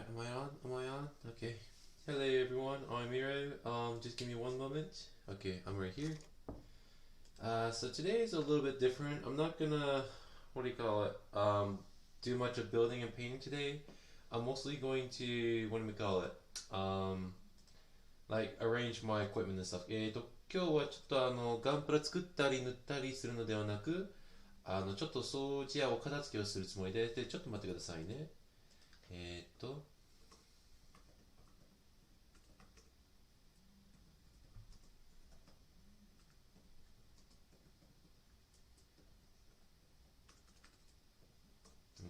am I on? Am I on? Okay. Hello everyone, I'm Miro. Just give me one moment. Okay, I'm right here. So today is a little bit different. I'm not gonna, do much of building and painting today. I'm mostly going to, arrange my equipment and stuff. 今日はちょっとガンプラ作ったり塗ったりするのではなく、ちょっと掃除やお片付けをするつもりで、ちょっと待ってくださいね。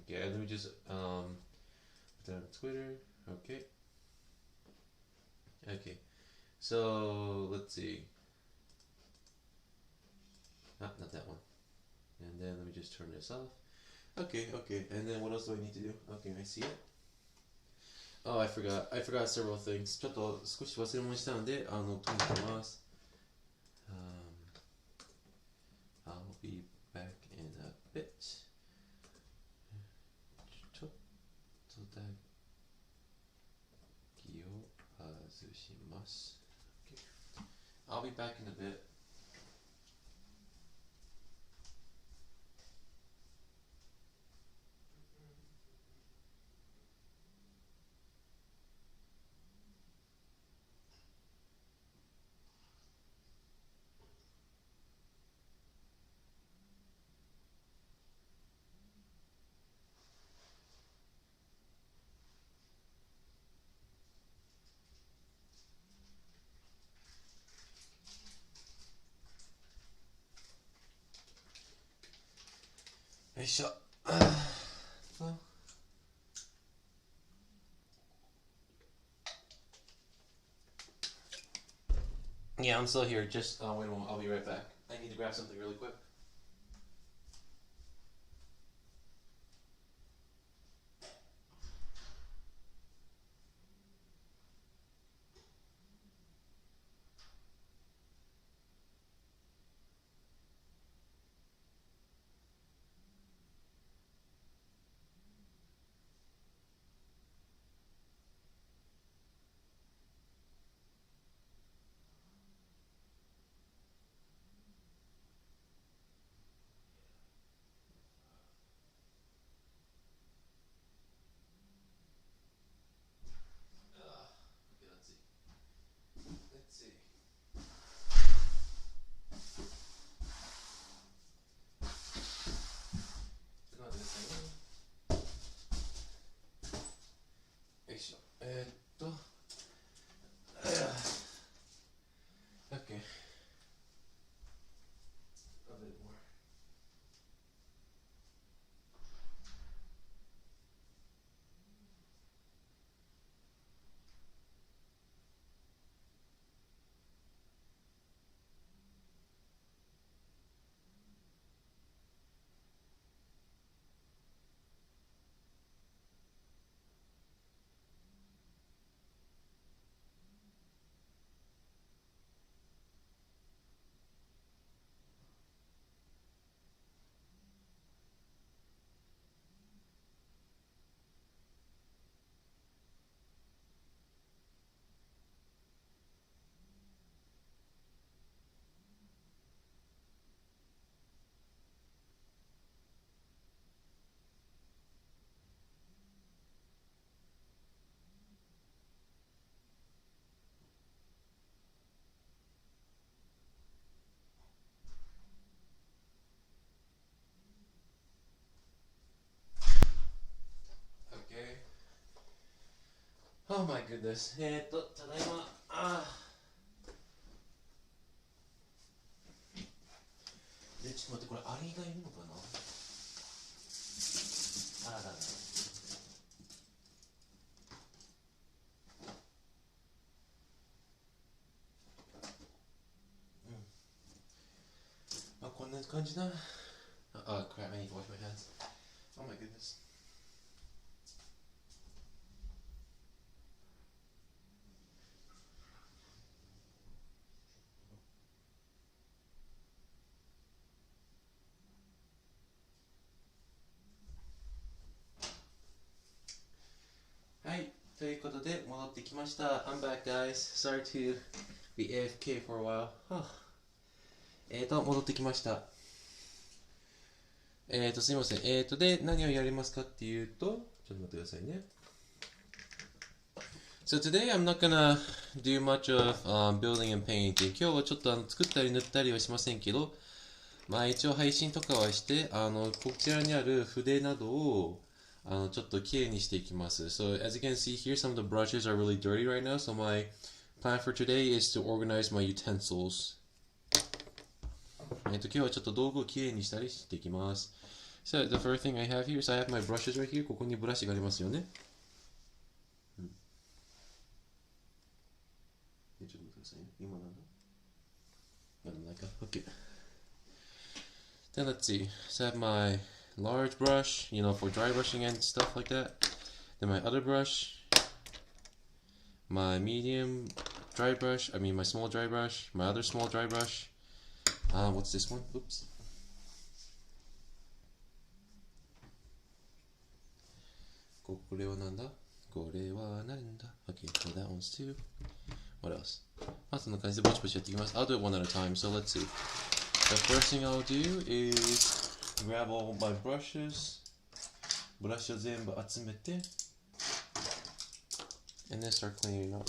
Okay, let me just put that on Twitter. Okay. Okay. So let's see. Not that one. And then let me just turn this off. Okay. And then what else do I need to do? Okay, I see it. Oh, I forgot several things. ちょっと少し忘れ物したので、とにかくます。I'll be back in a bit. ちょっとだけを外します。Okay. I'll be back in a bit. Hey, shut. Yeah, I'm still here. Just wait a moment. I'll be right back. I need to grab something really quick. Okay. A bit more. Oh my goodness. ただいま。で、ちょっと待って、これアリがいるのかな。あららら。まあ、こんな感じだ。crap, I need to wash my hands. Oh my goodness. Hi. ということで戻ってきました。I'm back, guys. Sorry to be AFK for a while. 戻ってきました。すいません。で、何をやりますかっていうと、ちょっと待ってくださいね。So today I'm not gonna do much of building and painting. 今日はちょっと作ったり塗ったりはしませんけど、まあ一応配信とかはして、こちらにある筆などをちょっときれいにしていきます。So as you can see here, some of the brushes are really dirty right now. So my plan for today is to organize my utensils. 今日はちょっと道具をきれいにしたりしていきます。So the first thing I have here is I have my brushes right here. ここにブラシがありますよね。ちょっと待ってくださいね。今なんだ。なんだか。OK. Then let's see. So I have my large brush, for dry brushing and stuff like that. Then my other brush, my medium dry brush, my small dry brush, my other small dry brush. What's this one? Oops. Okay, so that one's two. What else? I'll do it one at a time, so let's see. The first thing I'll do is grab all my brushes, brushを全部集めて and then start cleaning up.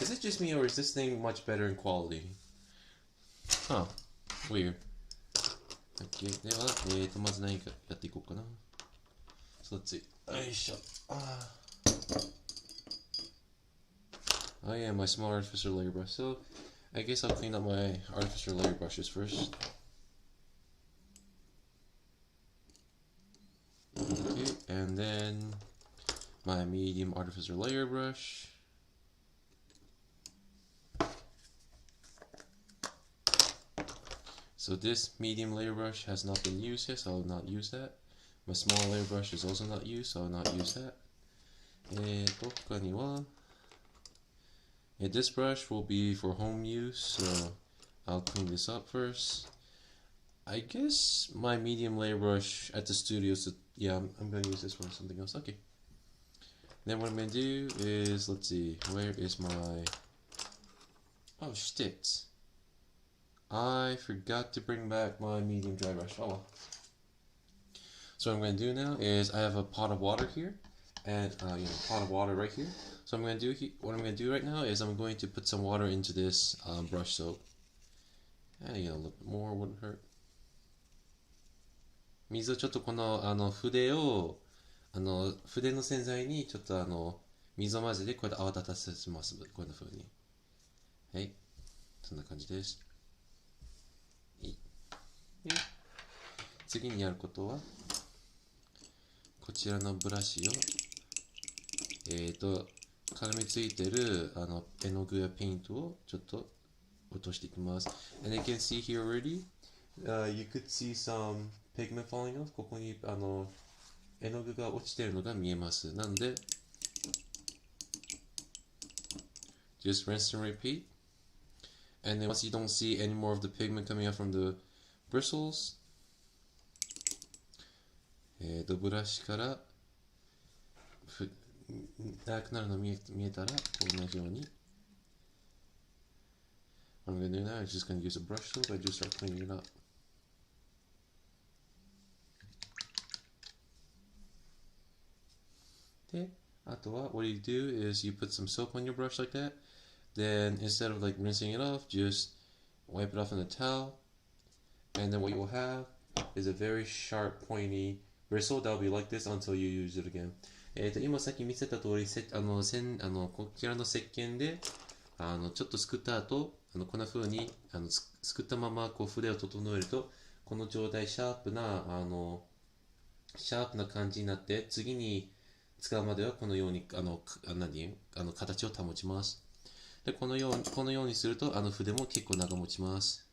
Is it just me or is this thing much better in quality? Huh, weird. Okay, では、まず何かやっていこうかな。So let's see. よいしょ。Oh yeah, my small artificial layer brush. So I guess I'll clean up my artificial layer brushes first. Okay, and then my medium artificial layer brush. So this medium layer brush has not been used yet, so I will not use that. My small layer brush is also not used, so I will not use that. This brush will be for home use, so I'll clean this up first. I guess my medium layer brush at the studio, so yeah, I'm going to use this for something else. Okay. Then what I'm going to do is, let's see, where is my... Oh, shit. I forgot to bring back my medium dry brush. Oh well. So what I'm going to do now is I have a pot of water here, and pot of water right here. So what I'm going to do right now is I'm going to put some water into this brush soap. A little bit more wouldn't hurt. 水をちょっとこの筆を筆の洗剤にちょっと水を混ぜてこうやって泡立たせます。こんな風に。はい。そんな感じです。次にやることはこちらのブラシを絡みついてる絵の具やペイントをちょっと落としていきます。And you can see here already, you could see some pigment falling off. ここに絵の具が落ちてるのが見えます。なので just rinse and repeat. And then once you don't see any more of the pigment coming out from the bristles, ブラシから長くなるの見えたら同じように What I'm going to do now is just going to use a brush soap. I just start cleaning it up. で、あとは what you do is you put some soap on your brush like that. Then instead of like rinsing it off, just wipe it off in a towel. And then what you will have is a very sharp, pointy bristle that will be like this until you use it again. 今さっき見せた通りこちらの石鹸でちょっとすくった後こんな風にすくったままこう筆を整えるとこの状態シャープな感じになって次に使うまではこのように形を保ちます。でこのようにすると筆も結構長持ちます。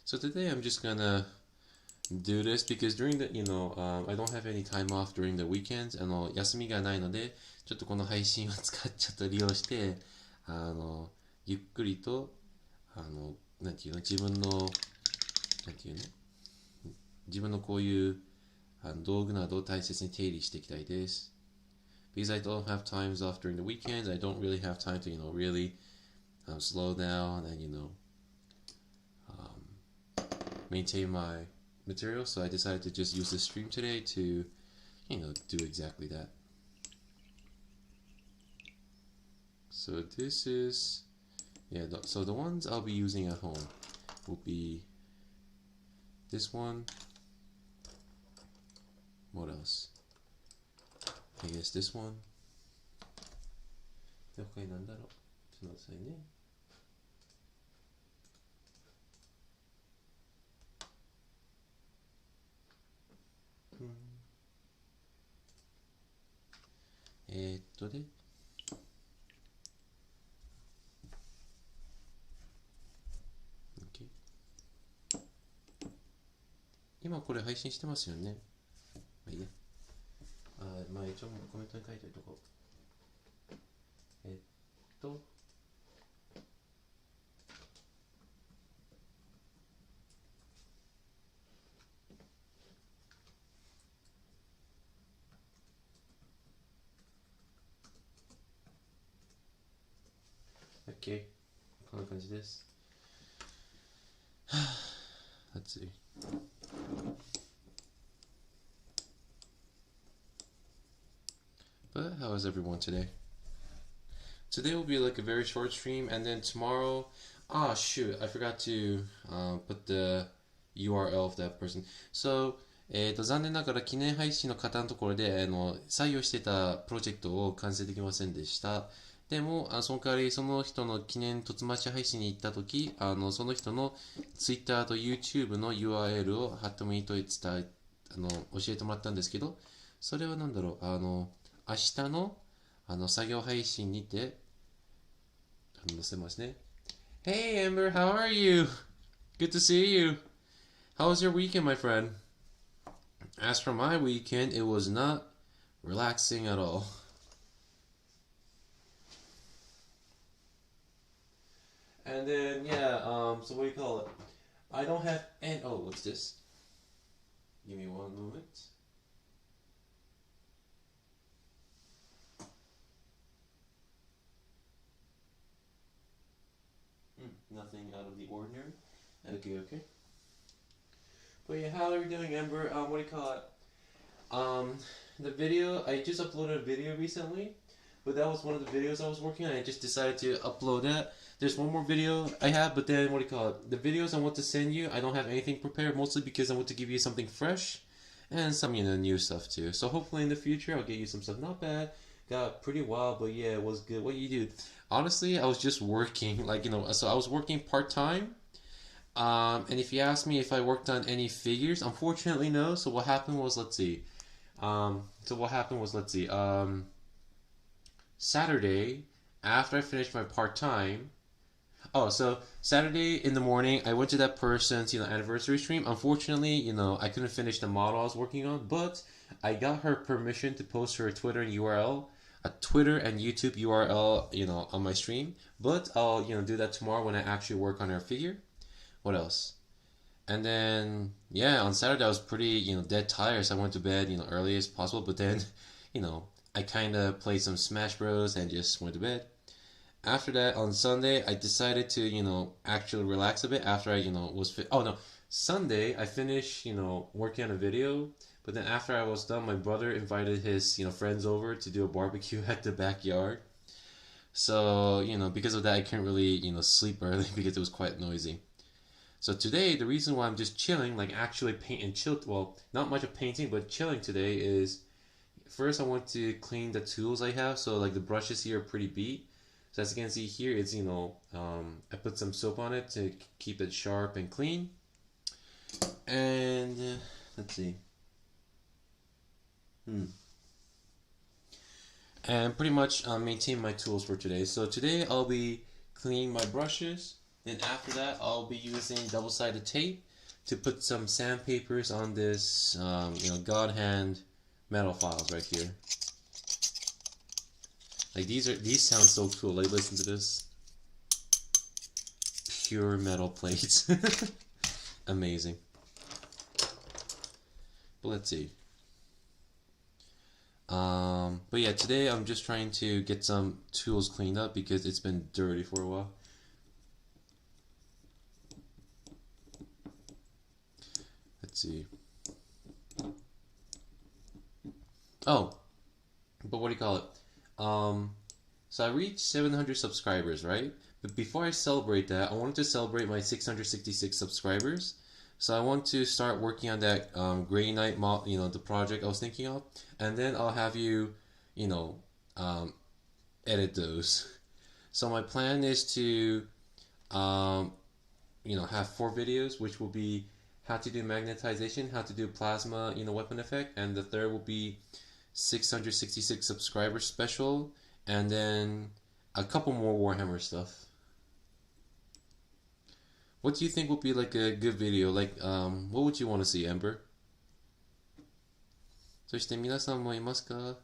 So today I'm just gonna do this because during the, I don't have any time off during the weekends. 休みがないので、ちょっとこの配信をちょっと利用して、ゆっくりと、自分のこういう、道具など大切に手入れしていきたいです。Because I don't have times off during the weekends, I don't really have time to, really slow down and, maintain my material. So I decided to just use the stream today to, do exactly that. So this is, so the ones I'll be using at home will be this one. What else? I guess this one. で、他になんだろう。ちょっと待ってくださいね。で、OK。今これ配信してますよね。まあいいや。まあ一応コメントに書いておいとこう。OK。こんな感じです。Let's see. But how is everyone today? Today will be like a very short stream, and then tomorrow, shoot, I forgot to put the URL of that person. So, 残念ながら記念配信の方のところで採用してたプロジェクトを完成できませんでした。でも、その代わりその人の記念突待ち配信に行ったとき、その人の Twitter と YouTube の URL を貼ってもいいと教えてもらったんですけど、それはなんだろう、明日の作業配信にて載せますね。Hey Amber, how are you? Good to see you. How was your weekend, my friend? As for my weekend, it was not relaxing at all. And then, so what do you call it? I don't have any, what's this? Give me one moment. Nothing out of the ordinary. Okay. But yeah, how are we doing, Ember? What do you call it? The video, I just uploaded a video recently, but that was one of the videos I was working on. I just decided to upload that. There's one more video I have, but then, what do you call it? The videos I want to send you, I don't have anything prepared, mostly because I want to give you something fresh and some, new stuff too. So hopefully in the future, I'll get you some stuff. Not bad. Got pretty wild, but yeah, it was good. What you do? Honestly, I was just working, so I was working part-time. And if you ask me if I worked on any figures, unfortunately, no. So what happened was, let's see. Saturday, after I finished my part-time, so Saturday in the morning, I went to that person's, anniversary stream. Unfortunately, I couldn't finish the model I was working on, but I got her permission to post her Twitter and URL, a Twitter and YouTube URL, on my stream. But I'll, do that tomorrow when I actually work on her figure. What else? And then, on Saturday I was pretty, dead tired, so I went to bed, early as possible. But then, I kind of played some Smash Bros. And just went to bed. After that, on Sunday, I decided to, actually relax a bit after I, Sunday, I finished, working on a video. But then after I was done, my brother invited his, friends over to do a barbecue at the backyard. So, because of that, I couldn't really, sleep early because it was quite noisy. So today, the reason why I'm just chilling, like actually paint and chill, well, not much of painting, but chilling today is, first I want to clean the tools I have. So like the brushes here are pretty beat. So as you can see here, it's, I put some soap on it to keep it sharp and clean. And, let's see. And pretty much maintain my tools for today. So today I'll be cleaning my brushes. Then after that, I'll be using double-sided tape to put some sandpapers on this, God hand metal files right here. Like these sound so cool. Like listen to this. Pure metal plates. Amazing. But let's see. But yeah, today I'm just trying to get some tools cleaned up because it's been dirty for a while. Let's see. Oh, but what do you call it? So I reached 700 subscribers, right? But before I celebrate that, I wanted to celebrate my 666 subscribers. So I want to start working on that Gray Knight the project I was thinking of, and then I'll have you, edit those. So my plan is to, have 4 videos, which will be how to do magnetization, how to do plasma, weapon effect, and the third will be 666 subscriber special, and then a couple more Warhammer stuff. What do you think would be like a good video? Like, what would you want to see, Ember? そして皆さんもいますか？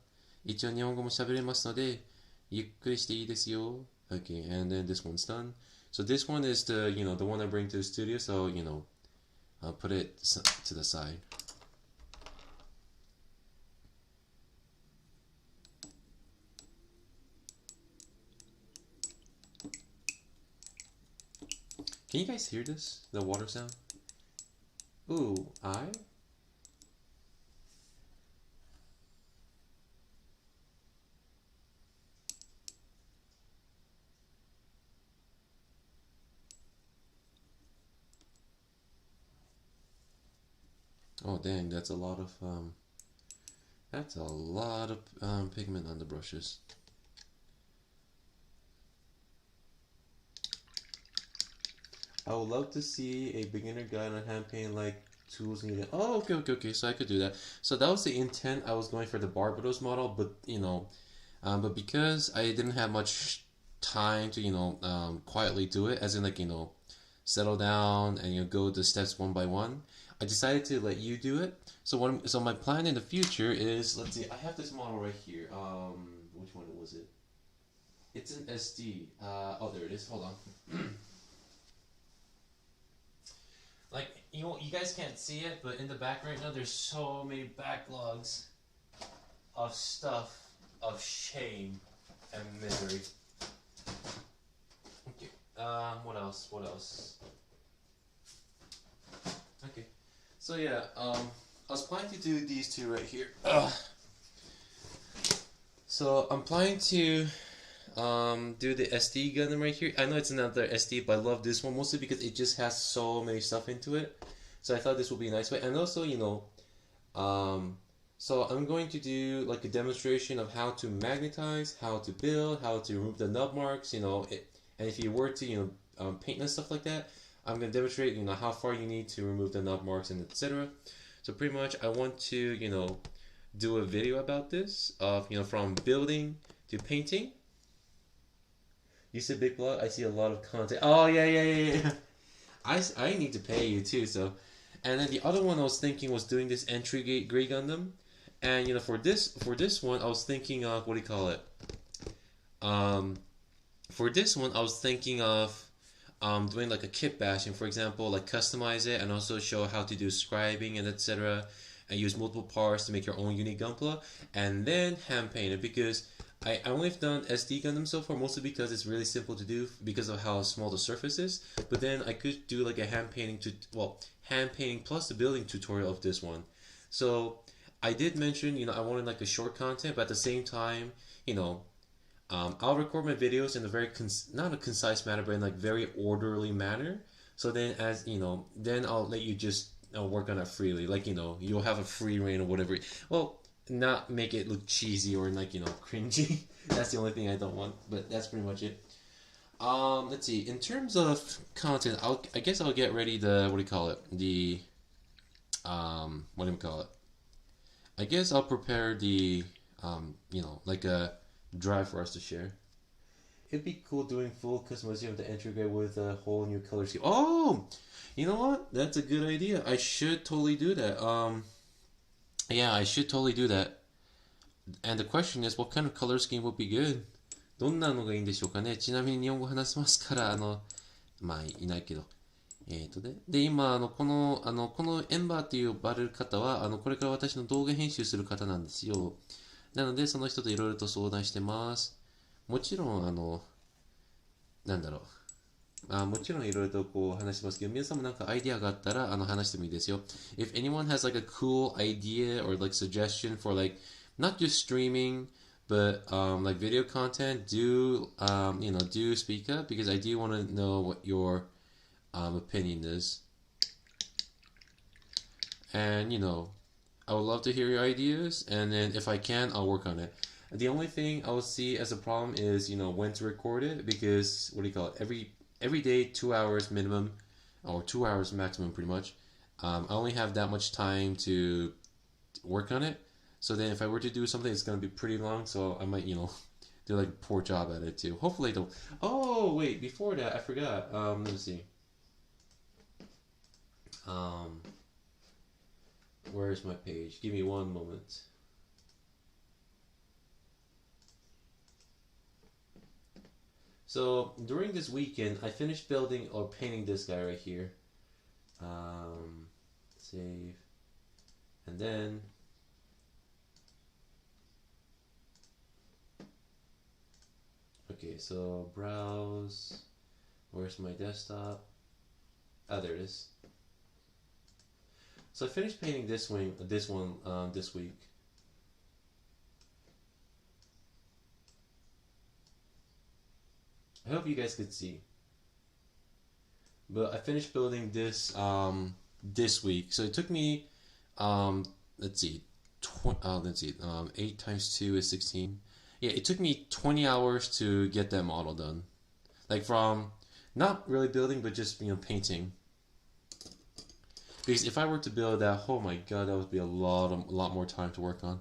一応日本語も喋れますので、ゆっくりしていいですよ。Okay, and then this one's done. So this one is the one I bring to the studio, so, I'll put it to the side. Can you guys hear this? The water sound? Ooh, Oh dang, that's a lot of pigment on the brushes. I would love to see a beginner guide on hand painting, like tools needed. Oh, okay. So I could do that. So that was the intent. I was going for the Barbados model, but but because I didn't have much time to quietly do it, as in settle down and go the steps one by one, I decided to let you do it. So my plan in the future is, let's see, I have this model right here. Which one was it? It's an SD. Oh, there it is. Hold on. Like, you guys can't see it, but in the back right now, there's so many backlogs of stuff, of shame and misery. Okay. What else? Okay. So yeah, I was planning to do these two right here. So I'm planning to do the SD Gundam right here. I know it's another SD, but I love this one mostly because it just has so many stuff into it. So I thought this would be a nice way. And also, so I'm going to do like a demonstration of how to magnetize, how to build, how to remove the nub marks, and if you were to, paint and stuff like that, I'm going to demonstrate, how far you need to remove the nub marks and etc. So pretty much I want to, do a video about this of, from building to painting. You said big blog? I see a lot of content. Oh, yeah. I need to pay you too, so. And then the other one I was thinking was doing this entry Grey Gundam. And, for this one, I was thinking of, what do you call it? For this one, I was thinking of doing like a kit bashing, for example, like customize it and also show how to do scribing and etc. And use multiple parts to make your own unique Gunpla. And then hand paint it, because I only have done SD Gundam so far, mostly because it's really simple to do because of how small the surface is. But then I could do like a hand painting plus the building tutorial of this one. So I did mention, I wanted like a short content, but at the same time, I'll record my videos in a very not a concise manner, but in like very orderly manner. So then then I'll let you just work on it freely. Like, you'll have a free reign or whatever. Well, not make it look cheesy or like cringy. That's the only thing I don't want, but that's pretty much it. Let's see, in terms of content, I guess I'll get ready I guess I'll prepare the like a drive for us to share. It'd be cool doing full customization of the entry grade with a whole new color scheme. Oh, you know what, that's a good idea. I should totally do that. Yeah, I should totally do that. And the question is, what kind of color scheme would be good? どんなのがいいんでしょうかね。ちなみに日本語話せますから、まあ、いないけど。で、今、このエンバーっていう呼ばれる方は、これから私の動画編集する方なんですよ。なのでその人といろいろと相談してます。もちろんなんだろう、もちろんいろいろとこう話しますけど、皆さんもなんかアイディアがあったら話してもいいですよ。If anyone has like a cool idea or like suggestion for like not just streaming but like video content, do do speak up because I do want to know what your opinion is. And I would love to hear your ideas, and then if I can, I'll work on it. The only thing I will see as a problem is when to record it, because what do you call it? Every day 2 hours minimum, or 2 hours maximum, pretty much. I only have that much time to work on it. So then if I were to do something, it's gonna be pretty long. So I might do like a poor job at it too. Hopefully I don't. Oh wait, before that I forgot. Let me see. Where's my page? Give me one moment. So during this weekend, I finished building or painting this guy right here. Save, and then okay. So browse. Where's my desktop? There it is. So I finished painting this one this week. I hope you guys could see. But I finished building this this week. So it took me let's see, 8 times 2 is 16. Yeah, it took me 20 hours to get that model done. Like from not really building, but just painting. Because if I were to build that, oh my god, that would be a lot more time to work on.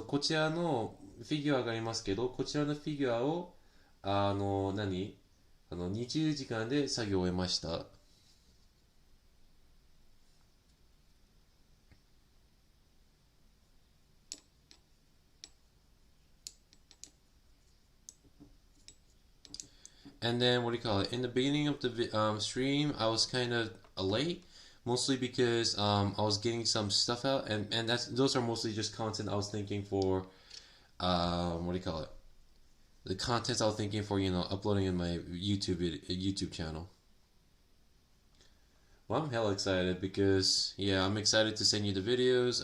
こちらのフィギュアがありますけど、こちらのフィギュアを20時間で作業を終えました。And then what do you call it? In the beginning of the stream, I was kind of late, mostly because I was getting some stuff out, and those are mostly just content I was thinking for what do you call it? The contents I was thinking for uploading in my YouTube channel. Well, I'm hella excited because I'm excited to send you the videos.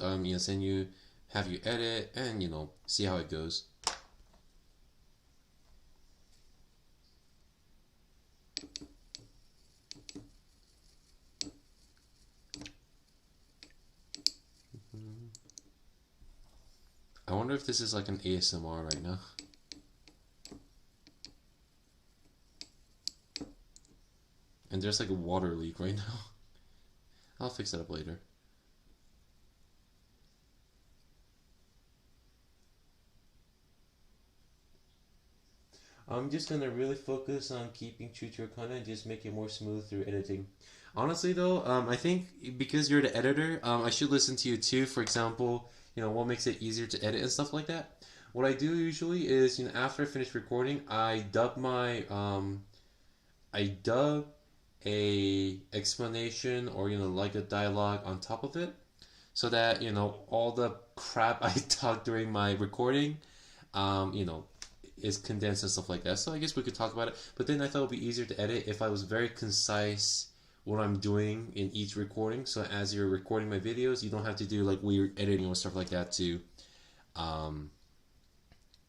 Have you edit and see how it goes. I wonder if this is like an ASMR right now. And there's like a water leak right now. I'll fix that up later. I'm just gonna really focus on keeping true to your content and just make it more smooth through editing. Honestly though, I think because you're the editor, I should listen to you too. For example, what makes it easier to edit and stuff like that. What I do usually is, after I finish recording, I dub a explanation or like a dialogue on top of it, so that all the crap I talk during my recording is condensed and stuff like that. So I guess we could talk about it, but then I thought it would be easier to edit if I was very concise what I'm doing in each recording, so as you're recording my videos you don't have to do like weird editing or stuff like that to what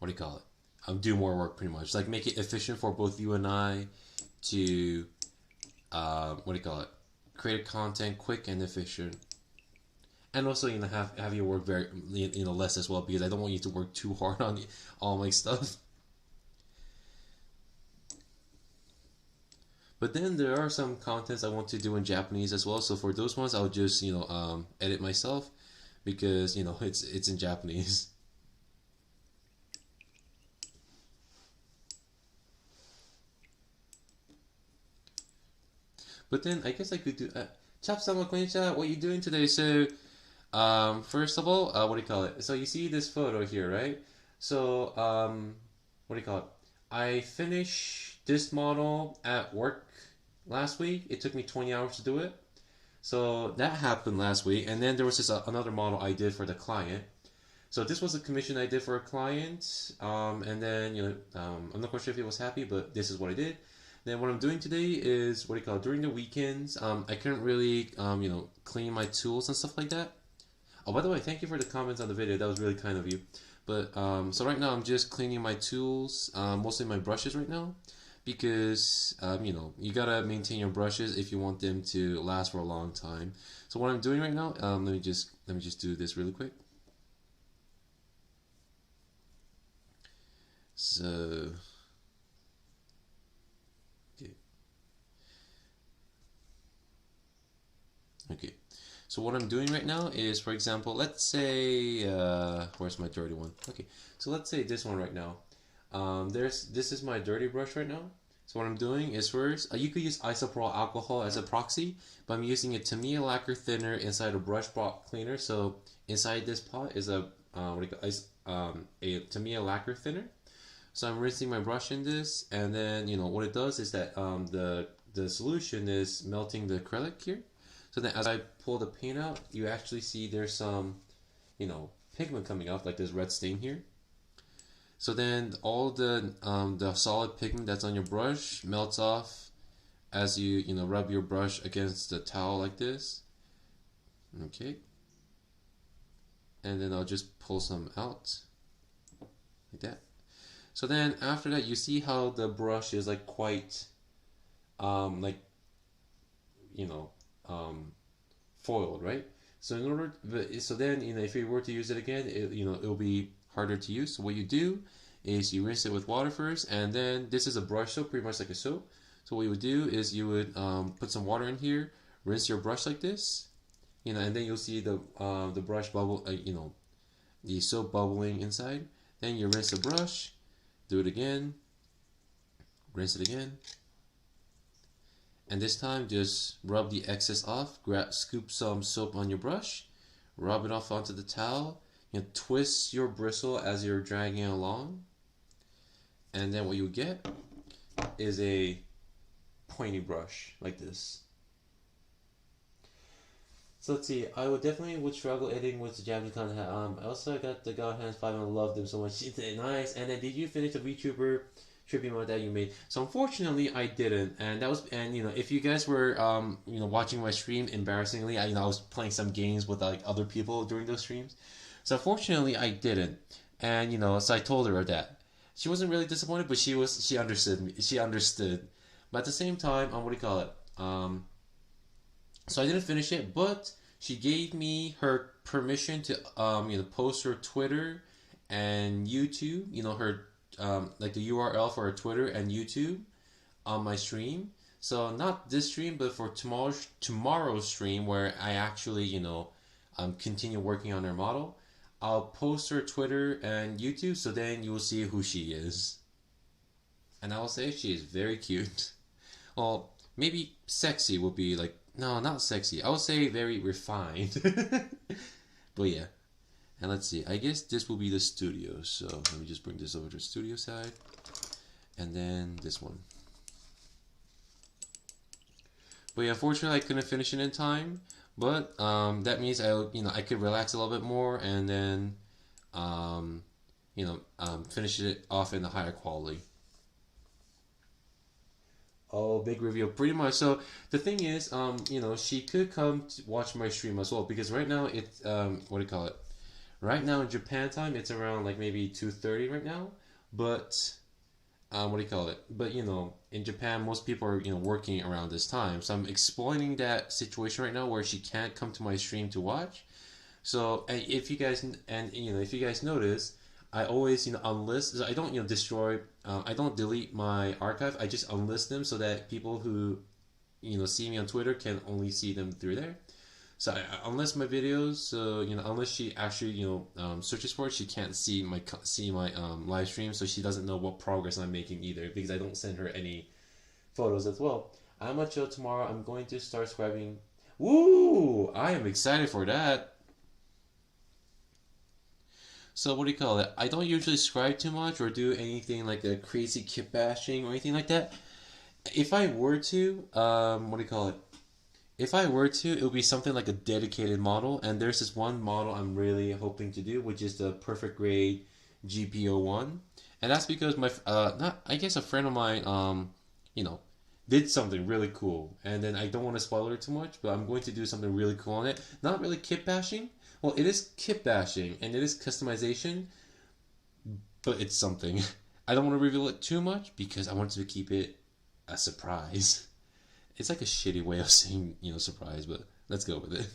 do you call it, do more work, pretty much, like make it efficient for both you and I to what do you call it, create content quick and efficient, and also have you work very less as well, because I don't want you to work too hard on all my stuff. But then there are some contents I want to do in Japanese as well, so for those ones I'll just edit myself, because it's in Japanese. But then I guess I could do Chap-sama, konnichiwa, what are you doing today? So first of all, what do you call it? So you see this photo here, right? So what do you call it? I finished this model at work last week. It took me 20 hours to do it. So that happened last week. And then there was this another model I did for the client. So this was a commission I did for a client, and then I'm not quite sure if he was happy, but this is what I did. Then what I'm doing today is during the weekends. I couldn't really clean my tools and stuff like that. Oh, by the way, thank you for the comments on the video. That was really kind of you. But so right now I'm just cleaning my tools, mostly my brushes right now, because you gotta maintain your brushes if you want them to last for a long time. So what I'm doing right now, let me just do this really quick. So okay. So what I'm doing right now is, for example, let's say, where's my dirty one? Okay, so let's say this one right now. This is my dirty brush right now. So what I'm doing is first, you could use isopropyl alcohol as a proxy, but I'm using a Tamiya lacquer thinner inside a brush pot cleaner. So inside this pot is a Tamiya lacquer thinner. So I'm rinsing my brush in this, and then what it does is that the solution is melting the acrylic here. So then as I pull the paint out, you actually see there's some, pigment coming off, like this red stain here. So then all the solid pigment that's on your brush melts off as you, rub your brush against the towel like this. Okay. And then I'll just pull some out like that. So then after that, you see how the brush is like quite, foiled, right? So then if you were to use it again, it'll be harder to use. So what you do is you rinse it with water first, and then this is a brush soap, pretty much like a soap. So what you would do is you would put some water in here, rinse your brush like this, and then you'll see the brush bubble, the soap bubbling inside. Then you rinse the brush, do it again, rinse it again. And this time, just rub the excess off. Scoop some soap on your brush, rub it off onto the towel. Twist your bristle as you're dragging it along, and then what you get is a pointy brush like this. So let's see. I would struggle editing with the Japanese content. I also got the God Hands 5 and I love them so much. It's nice. And then, did you finish the VTuber tribute mode that you made? So unfortunately I didn't, and if you guys were watching my stream, embarrassingly I was playing some games with like other people during those streams. So unfortunately I didn't, and so I told her that. She wasn't really disappointed, but she understood me. She understood, but at the same time, so I didn't finish it, but she gave me her permission to post her Twitter and YouTube, her like the URL for her Twitter and YouTube on my stream. So not this stream, but for tomorrow's stream, where I actually continue working on her model, I'll post her Twitter and YouTube, so then you will see who she is. And I will say she is very cute. Well, maybe sexy would be like, no, not sexy. I would say very refined. But yeah. And let's see, I guess this will be the studio. So let me just bring this over to the studio side. And then this one. But yeah, unfortunately I couldn't finish it in time. But that means I could relax a little bit more, and then finish it off in a higher quality. Oh, big reveal, pretty much. So the thing is, she could come to watch my stream as well, because right now it's right now in Japan time it's around like maybe 2:30 right now, but but in Japan most people are working around this time, so I'm exploiting that situation right now where she can't come to my stream to watch. So if you guys notice, I always unlist. I don't destroy. I don't delete my archive. I just unlist them so that people who see me on Twitter can only see them through there. So I unlist my videos. So unless she actually searches for it, she can't see my live stream. So she doesn't know what progress I'm making either, because I don't send her any photos as well. I'm on chill tomorrow. I'm going to start scribing. Woo! I am excited for that. So I don't usually scribe too much or do anything like a crazy kit bashing or anything like that. If I were to, if I were to, it would be something like a dedicated model. And there's this one model I'm really hoping to do, which is the Perfect Grade GPO1. And that's because I guess a friend of mine, did something really cool. And then I don't want to spoil it too much, but I'm going to do something really cool on it. Not really kit bashing. Well, it is kit bashing and it is customization, but it's something. I don't want to reveal it too much because I want to keep it a surprise. It's like a shitty way of saying, surprise, but let's go with it.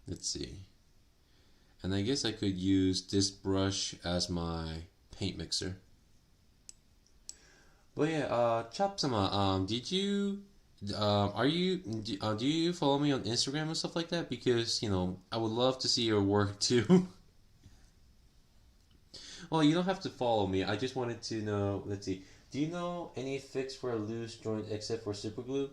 Let's see. And I guess I could use this brush as my paint mixer. But yeah, Chop-sama, do you follow me on Instagram and stuff like that? Because, I would love to see your work too. Well, you don't have to follow me. I just wanted to know, let's see. Do you know any fix for a loose joint except for super glue?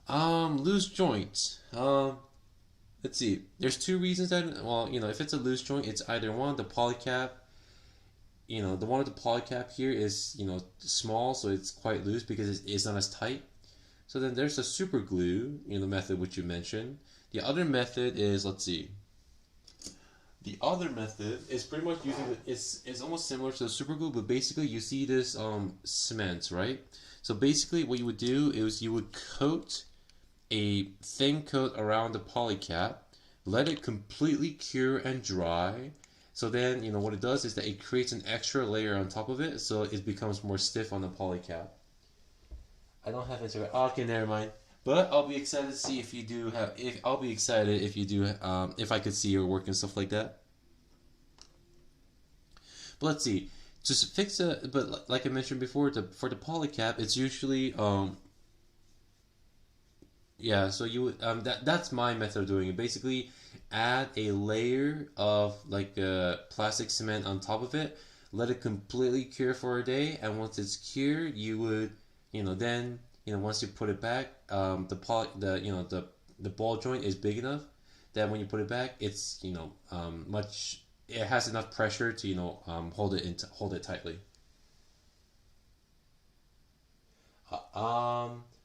Loose joints. Let's see. There's two reasons that, if it's a loose joint, it's either one, the polycap, the one with the polycap here is, small, so it's quite loose because it's not as tight. So then there's the super glue, method which you mentioned. The other method is, let's see. The other method is pretty much using it's almost similar to the super glue, but basically you see this cement, right? So basically what you would do is you would coat a thin coat around the polycap, let it completely cure and dry. So then, what it does is that it creates an extra layer on top of it, so it becomes more stiff on the polycap. I don't have Instagram. Okay, never mind. But I'll be excited to see if you do have. I'll be excited if you do. If I could see your work and stuff like that. But let's see. Just fix it. But like I mentioned before, for the polycap, it's usually yeah. So you would that's my method of doing it. Basically, add a layer of like plastic cement on top of it. Let it completely cure for a day, and once it's cured, you would then. Once you put it back, the ball joint is big enough that when you put it back, it's it has enough pressure to hold it tightly.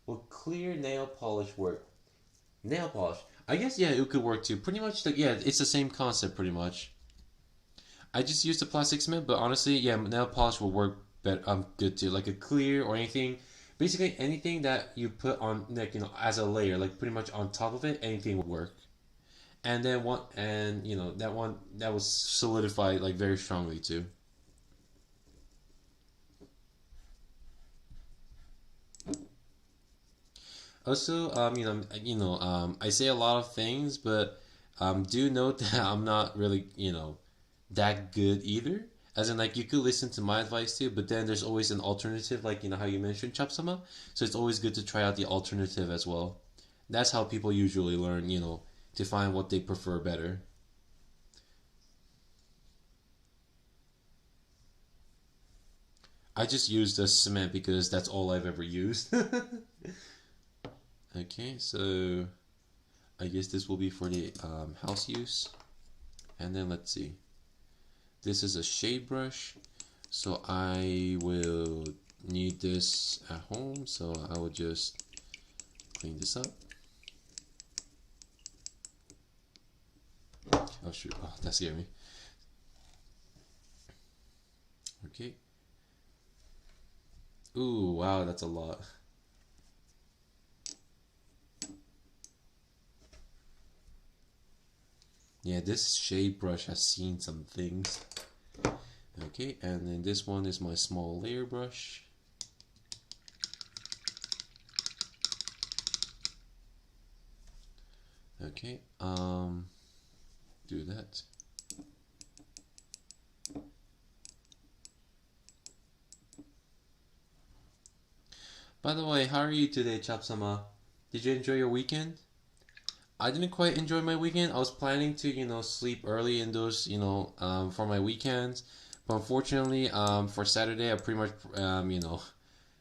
Will clear nail polish work? Nail polish, I guess, yeah, it could work too. Pretty much, it's the same concept pretty much. I just used the plastic cement, but honestly, yeah, nail polish will work better. Good too, like a clear or anything. Basically, anything that you put on, as a layer, like pretty much on top of it, anything would work. And then that was solidified like very strongly too. Also, I say a lot of things, but do note that I'm not really, that good either. As in, like, you could listen to my advice too, but then there's always an alternative, like, how you mentioned Chop-sama. So it's always good to try out the alternative as well. That's how people usually learn, to find what they prefer better. I just use the cement because that's all I've ever used. Okay, so I guess this will be for the house use. And then let's see. This is a shade brush, so I will need this at home, so I will just clean this up. Oh shoot, that scared me. Okay. Ooh, wow, that's a lot. Yeah, this shade brush has seen some things. Okay, and then this one is my small layer brush. Okay, do that. By the way, how are you today, Chop-sama? Did you enjoy your weekend? I didn't quite enjoy my weekend. I was planning to, sleep early in those, for my weekends. But unfortunately, for Saturday, I pretty much,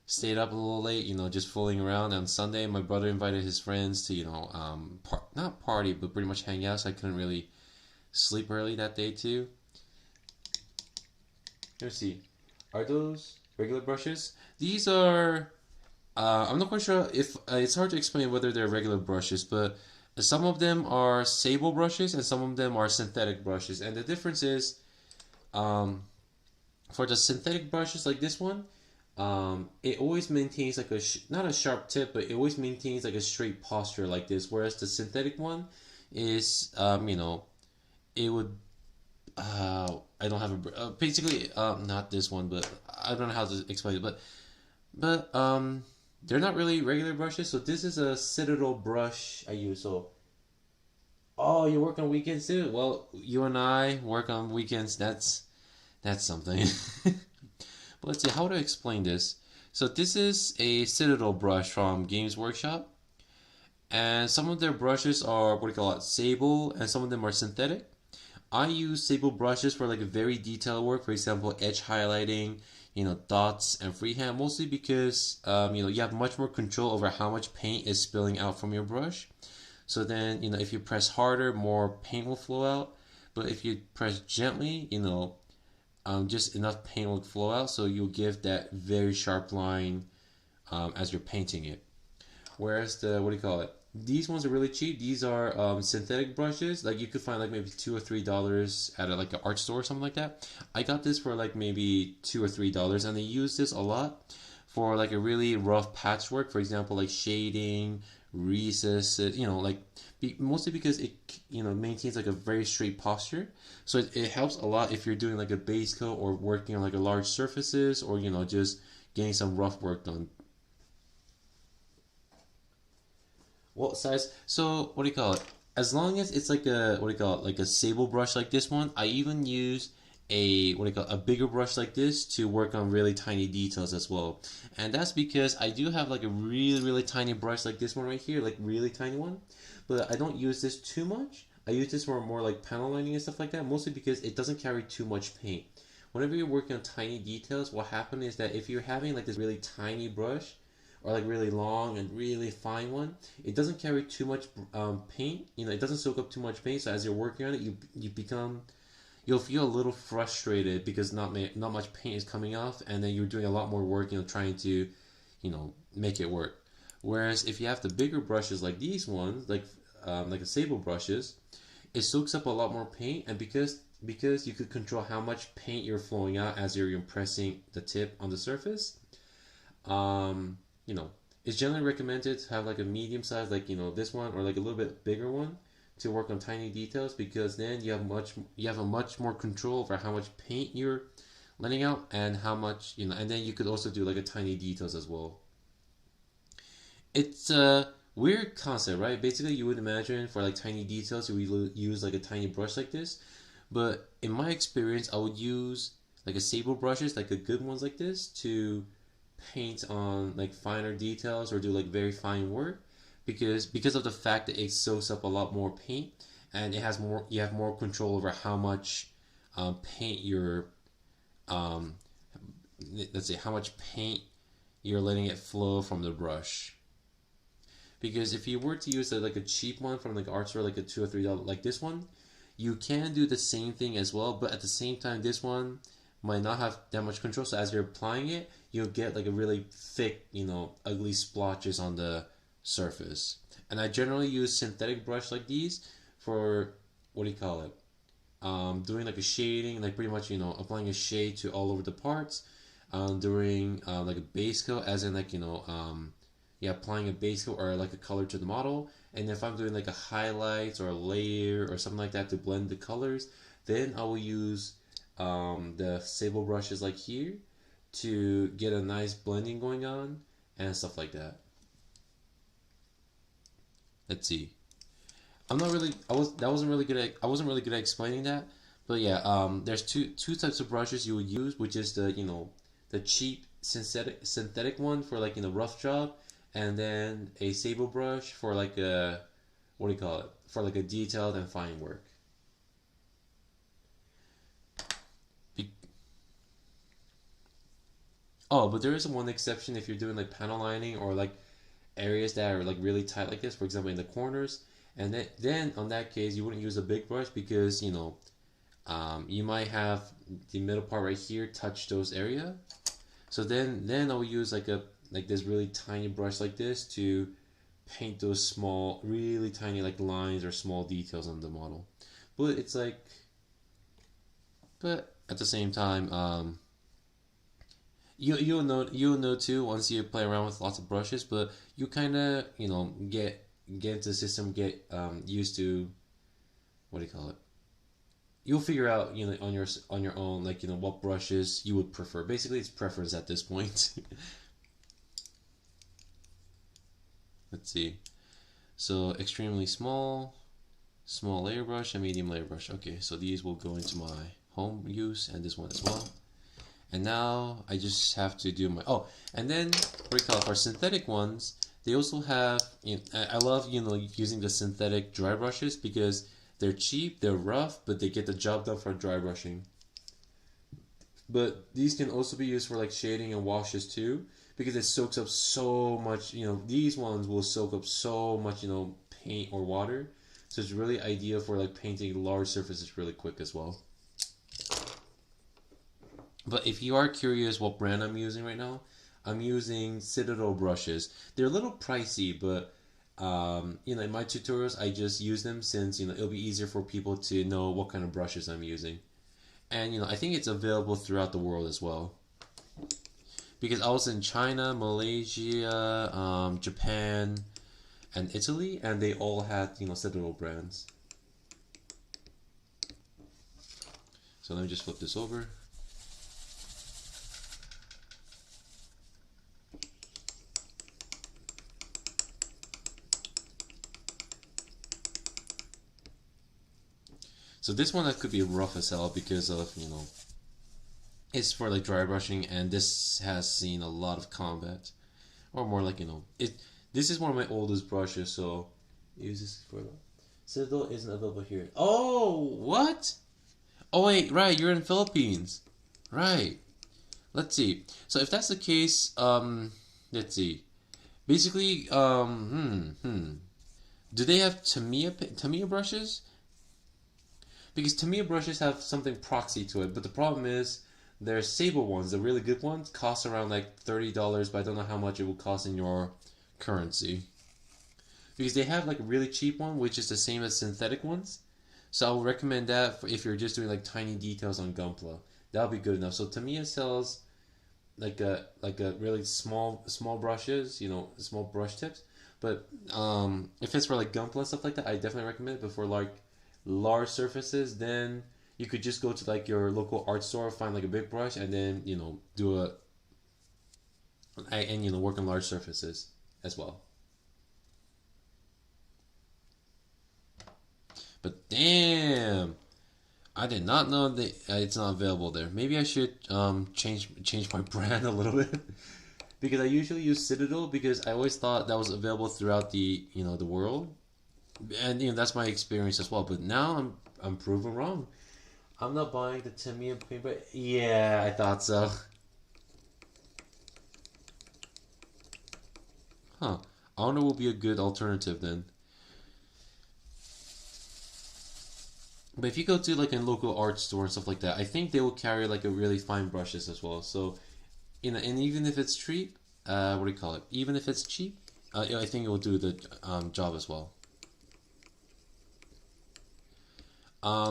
stayed up a little late, just fooling around. On Sunday, my brother invited his friends to, not party, but pretty much hang out. So I couldn't really sleep early that day too. Let's see. Are those regular brushes. These are I'm not quite sure if it's hard to explain whether they're regular brushes, but some of them are sable brushes and some of them are synthetic brushes. And the difference is, for the synthetic brushes like this one, it always maintains like not a sharp tip, but it always maintains like a straight posture like this. Whereas the synthetic one is, it would. I don't have a basically not this one, but I don't know how to explain it, but they're not really regular brushes. So this is a Citadel brush I use. So, oh, you work on weekends too? Well, you and I work on weekends. That's something. But let's see how to explain this. So this is a Citadel brush from Games Workshop, and some of their brushes are sable, and some of them are synthetic. I use sable brushes for like a very detailed work, for example, edge highlighting, dots and freehand, mostly because you have much more control over how much paint is spilling out from your brush. So then, if you press harder, more paint will flow out. But if you press gently, just enough paint will flow out, so you'll give that very sharp line as you're painting it. Whereas these ones are really cheap. These are synthetic brushes. Like you could find like maybe $2 or $3 at like an art store or something like that. I got this for like maybe $2 or $3, and they use this a lot for like a really rough patchwork. For example, like shading, recesses. Mostly because it maintains like a very straight posture. So it helps a lot if you're doing like a base coat or working on like a large surfaces, or just getting some rough work done. What size? So as long as it's like a like a sable brush like this one, I even use a bigger brush like this to work on really tiny details as well. And that's because I do have like a really tiny brush like this one right here, like really tiny one, but I don't use this too much. I use this for more like panel lining and stuff like that, mostly because it doesn't carry too much paint. Whenever you're working on tiny details, what happens is that if you're having like this really tiny brush, or like really long and really fine one, it doesn't carry too much paint. It doesn't soak up too much paint. So as you're working on it, you'll feel a little frustrated because not much paint is coming off, and then you're doing a lot more work, trying to, make it work. Whereas if you have the bigger brushes like these ones, like the sable brushes, it soaks up a lot more paint, and because you could control how much paint you're flowing out as you're pressing the tip on the surface. It's generally recommended to have like a medium size, like this one, or like a little bit bigger one, to work on tiny details, because then you have a much more control over how much paint you're letting out and how much and then you could also do like a tiny details as well. It's a weird concept, right? Basically, you would imagine for like tiny details you would use like a tiny brush like this, but in my experience, I would use like a sable brushes, like a good ones like this, to paint on like finer details or do like very fine work, because of the fact that it soaks up a lot more paint, and you have more control over how much paint you're let's say how much paint you're letting it flow from the brush. Because if you were to use like a cheap one from like art store, like a $2 or $3 like this one, you can do the same thing as well, but at the same time this one might not have that much control. So as you're applying it, you'll get like a really thick, ugly splotches on the surface. And I generally use synthetic brush like these for doing like a shading, like pretty much applying a shade to all over the parts, doing like a base coat, as in like applying a base coat or like a color to the model. And if I'm doing like a highlight or a layer or something like that to blend the colors, then I will use the sable brushes like here to get a nice blending going on and stuff like that. Let's see. I wasn't really good at explaining that, but yeah, there's two types of brushes you would use, which is the cheap synthetic one for like rough job, and then a sable brush for like a for like a detailed and fine work. Oh, but there is one exception if you're doing like panel lining or like areas that are like really tight like this, for example in the corners, and then on that case you wouldn't use a big brush, because you might have the middle part right here touch those area. So then I'll use like this really tiny brush like this to paint those small, really tiny like lines or small details on the model. But it's like, but at the same time, you'll know too once you play around with lots of brushes. But you kind of get into the system, get used to, what do you call it? You'll figure out on your own what brushes you would prefer. Basically, it's preference at this point. Let's see. So extremely small layer brush, and medium layer brush. Okay, so these will go into my home use, and this one as well. And now I just have to do my and then what do you call it? For synthetic ones, they also have. I love using the synthetic dry brushes because they're cheap, they're rough, but they get the job done for dry brushing. But these can also be used for like shading and washes too, because it soaks up so much. These ones will soak up so much paint or water, so it's really ideal for like painting large surfaces really quick as well. But if you are curious what brand I'm using right now, I'm using Citadel brushes. They're a little pricey, but in my tutorials I just use them since it'll be easier for people to know what kind of brushes I'm using. And I think it's available throughout the world as well. Because I was in China, Malaysia, Japan, and Italy, and they all had Citadel brands. So let me just flip this over. So this one that could be rough as hell because of it's for like dry brushing, and this has seen a lot of combat, or more like this is one of my oldest brushes, so use this for that. Citadel isn't available here. Oh, what? Oh wait, right, you're in Philippines, right? Let's see. So if that's the case, let's see. Basically, do they have Tamiya brushes? Because Tamiya brushes have something proxy to it, but the problem is their Sable ones, the really good ones, cost around like $30, but I don't know how much it will cost in your currency. Because they have like a really cheap one, which is the same as synthetic ones. So I would recommend that if you're just doing like tiny details on Gunpla. That'll be good enough. So Tamiya sells like a really small brushes, small brush tips. But if it's for like Gunpla and stuff like that, I definitely recommend it. But for like large surfaces, then you could just go to like your local art store, find like a big brush, and then do work on large surfaces as well. But damn, I did not know that it's not available there. Maybe I should change my brand a little bit because I usually use Citadel because I always thought that was available throughout the the world. And that's my experience as well. But now I'm proven wrong. I'm not buying the Tamiya paint, but yeah, I thought so. Huh. Honor will be a good alternative then. But if you go to like a local art store and stuff like that, I think they will carry like a really fine brushes as well. So, and even if it's cheap, what do you call it? Even if it's cheap, I think it will do the job as well.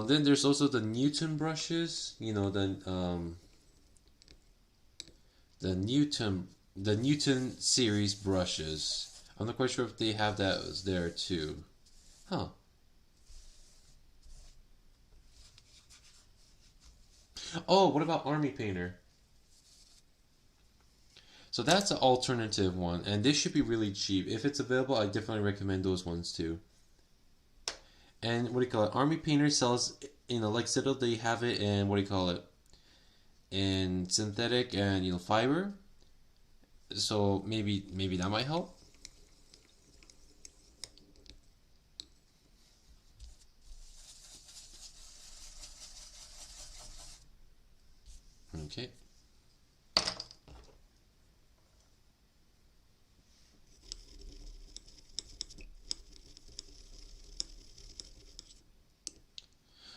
Then there's also the Newton brushes, the Newton series brushes. I'm not quite sure if they have that there too. Huh. Oh, what about Army Painter? So that's an alternative one, and this should be really cheap. If it's available, I definitely recommend those ones too. And what do you call it? Army Painter sells, like Citadel, they have it in, what do you call it? In synthetic and, fiber. So maybe that might help. Okay.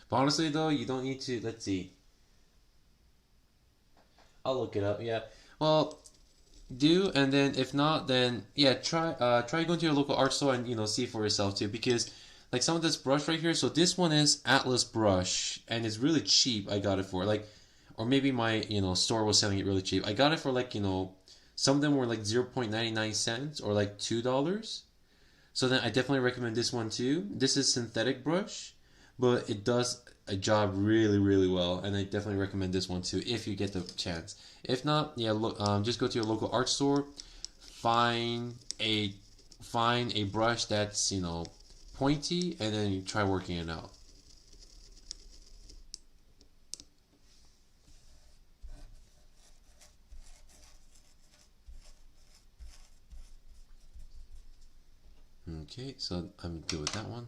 But honestly though, you don't need to, let's see. I'll look it up, yeah. well, do, and then if not, then yeah, try going to your local art store and see for yourself too, because like some of this brush right here. So this one is Atlas brush, and it's really cheap. I got it for like, or maybe my store was selling it really cheap. I got it for like some of them were like 0.99 cents or like $2. So then I definitely recommend this one too. This is synthetic brush, but it does a job really, really well, and I definitely recommend this one too if you get the chance. If not, yeah, look, just go to your local art store, find a brush that's pointy, and then you try working it out. Okay, so I'm good with that one.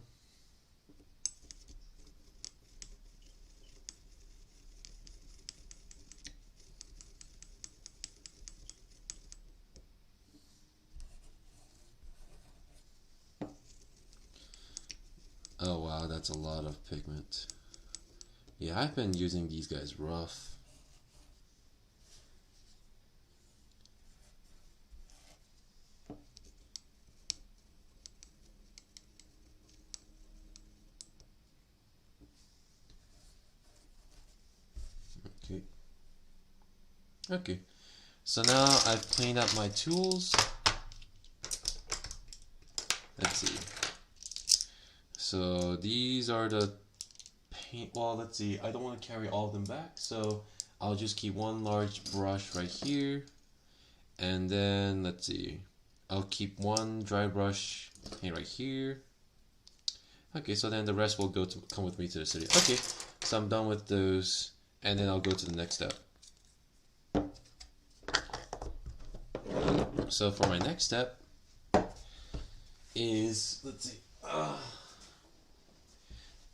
Oh wow, that's a lot of pigment. Yeah, I've been using these guys rough. Okay, so now I've cleaned up my tools. Let's see. So these are the paint. Well, let's see. I don't want to carry all of them back, so I'll just keep one large brush right here. And then let's see. I'll keep one dry brush right here. Okay, so then the rest will come with me to the studio. Okay, so I'm done with those, and then I'll go to the next step. So for my next step is, let's see,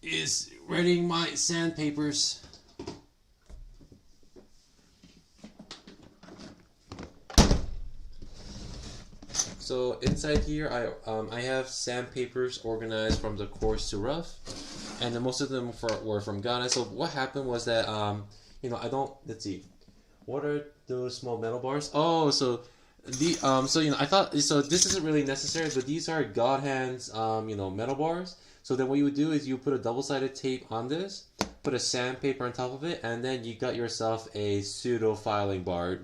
is readying my sandpapers. So inside here, I have sandpapers organized from the coarse to rough, and then most of them were from Ghana. So what happened was that I don't, let's see, what are those small metal bars? Oh, so I thought, so this isn't really necessary, but these are God hands metal bars. So then what you would do is you put a double-sided tape on this, put a sandpaper on top of it, and then you got yourself a pseudo filing bar,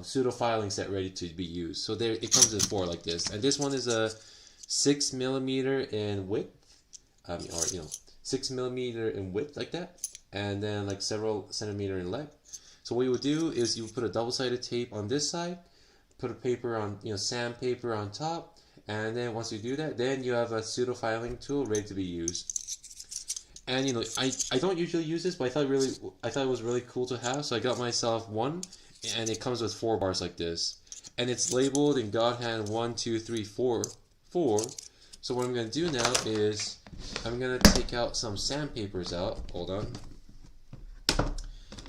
pseudo filing set ready to be used. So there, it comes in 4 like this, and this one is a 6 millimeter in width, or 6 millimeter in width like that, and then like several centimeter in length. So what you would do is you would put a double-sided tape on this side, put a paper on, sandpaper on top, and then once you do that, then you have a pseudo filing tool ready to be used. And I don't usually use this, but I thought it was really cool to have, so I got myself one, and it comes with 4 bars like this, and it's labeled in God hand 1, 2, 3, 4. So what I'm gonna do now is I'm gonna take out some sandpapers out. Hold on.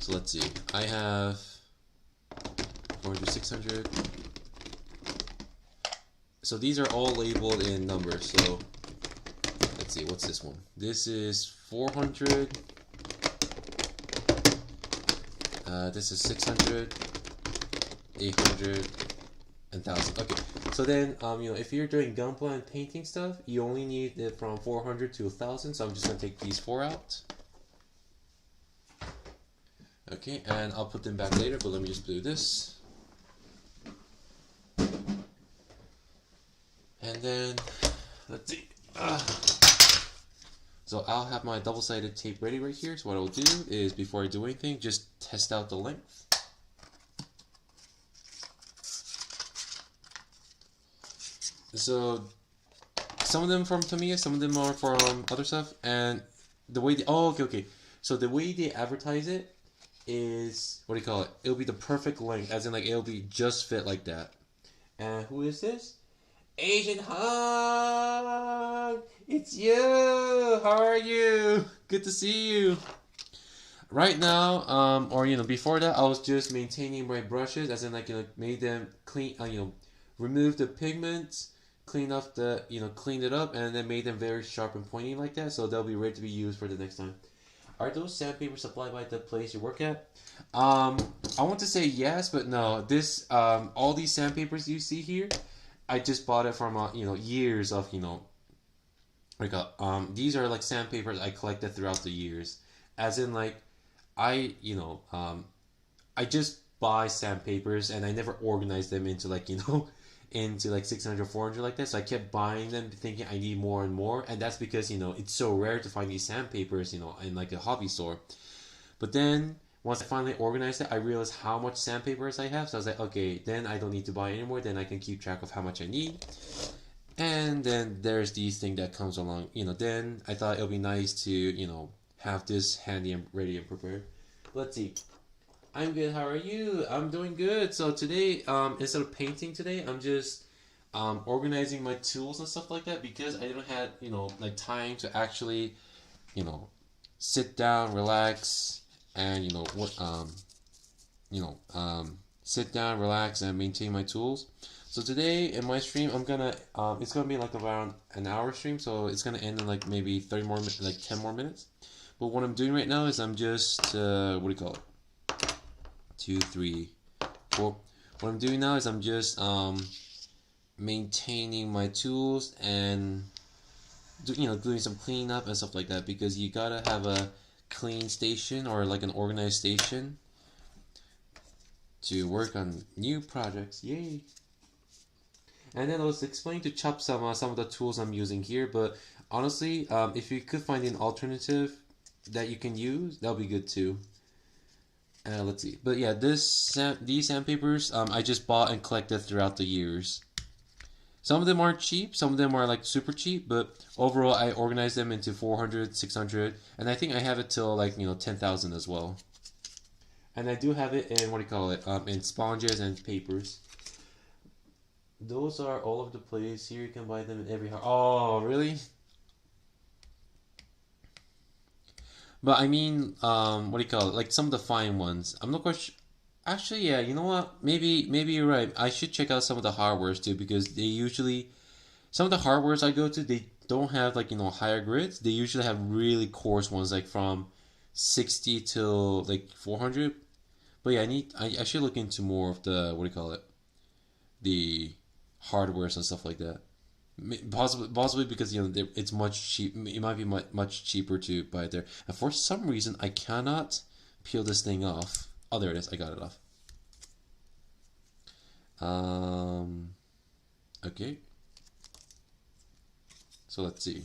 So let's see. I have 400, 600. So these are all labeled in numbers. So let's see. What's this one? This is 400. This is 600, 800, and 1000. Okay. So then, if you're doing gunpla and painting stuff, you only need it from 400 to 1000. So I'm just gonna take these 4 out. Okay, and I'll put them back later, but let me just do this. And then, let's see. So I'll have my double-sided tape ready right here. So what I'll do is, before I do anything, just test out the length. So some of them from Tamiya, some of them are from other stuff, and the way okay. So the way they advertise it is, what do you call it? It'll be the perfect length, as in like it'll be just fit like that. And who is this? Asian Hong! It's you! How are you? Good to see you. Right now, before that, I was just maintaining my brushes, as in like made them clean, remove the pigments, cleaned it up, and then made them very sharp and pointy like that, so they'll be ready to be used for the next time. Are those sandpapers supplied by the place you work at? I want to say yes, but no. This all these sandpapers you see here, I just bought it from years of these are like sandpapers I collected throughout the years. As in like I I just buy sandpapers and I never organize them into into like 600, 400 like that. So I kept buying them thinking I need more and more, and that's because it's so rare to find these sandpapers in like a hobby store. But then once I finally organized it, I realized how much sandpapers I have. So I was like, okay, then I don't need to buy anymore. Then I can keep track of how much I need. And then there's these thing that comes along. Then I thought it would be nice to have this handy and ready and prepared. Let's see. I'm good. How are you? I'm doing good. So today, instead of painting today, I'm just organizing my tools and stuff like that because I didn't have like time to actually sit down, relax, and sit down, relax, and maintain my tools. So today in my stream, it's gonna be like around an hour stream, so it's gonna end in like maybe 30 more minutes, like 10 more minutes. But what I'm doing right now is I'm just what do you call it? 2, 3, 4. What I'm doing now is I'm just maintaining my tools and doing some cleanup and stuff like that, because you gotta have a clean station or like an organized station to work on new projects. Yay! And then I was explaining to Chop some of the tools I'm using here, but honestly, if you could find an alternative that you can use, that'll be good too. Let's see. But yeah, these sandpapers I just bought and collected throughout the years. Some of them aren't cheap, some of them are like super cheap, but overall I organized them into 400, 600, and I think I have it till like 10,000 as well. And I do have it in in sponges and papers. Those are all over the place. Here you can buy them in every house. Oh, really? But I mean, like some of the fine ones. I'm not quite sure. Actually, yeah, you know what? Maybe you're right. I should check out some of the hardwares too, because some of the hardwares I go to, they don't have higher grids. They usually have really coarse ones, like from 60 to like 400. But yeah, I should look into more of the the hardwares and stuff like that. Possibly because it's much cheap. It might be much cheaper to buy it there. And for some reason, I cannot peel this thing off. Oh, there it is. I got it off. Okay. So let's see.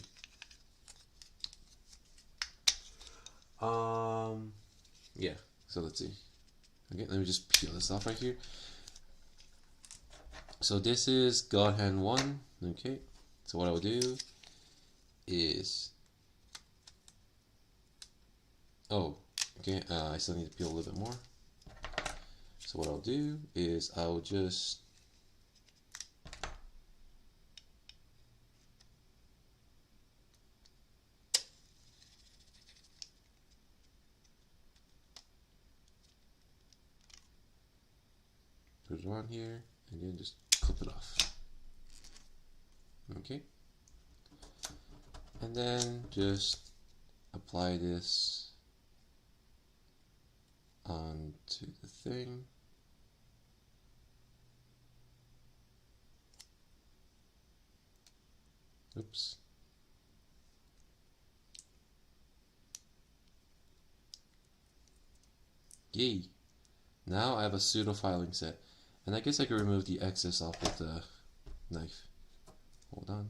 Yeah. So let's see. Okay, let me just peel this off right here. So this is God Hand 1. Okay. So what I will do is... Oh, okay. I still need to peel a little bit more. So what I'll do is I'll just... put it on here and then just clip it off. Okay. And then just apply this onto the thing. Oops. Yay! Now I have a pseudo filing set. And I guess I could remove the excess off with the knife. Hold on.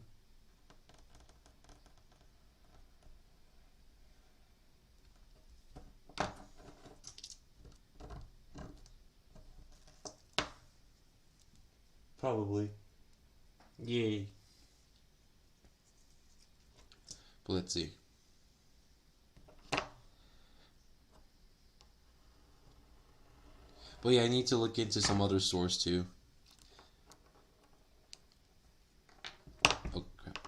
Probably. Yay. But let's see. But yeah, I need to look into some other source too. Oh crap.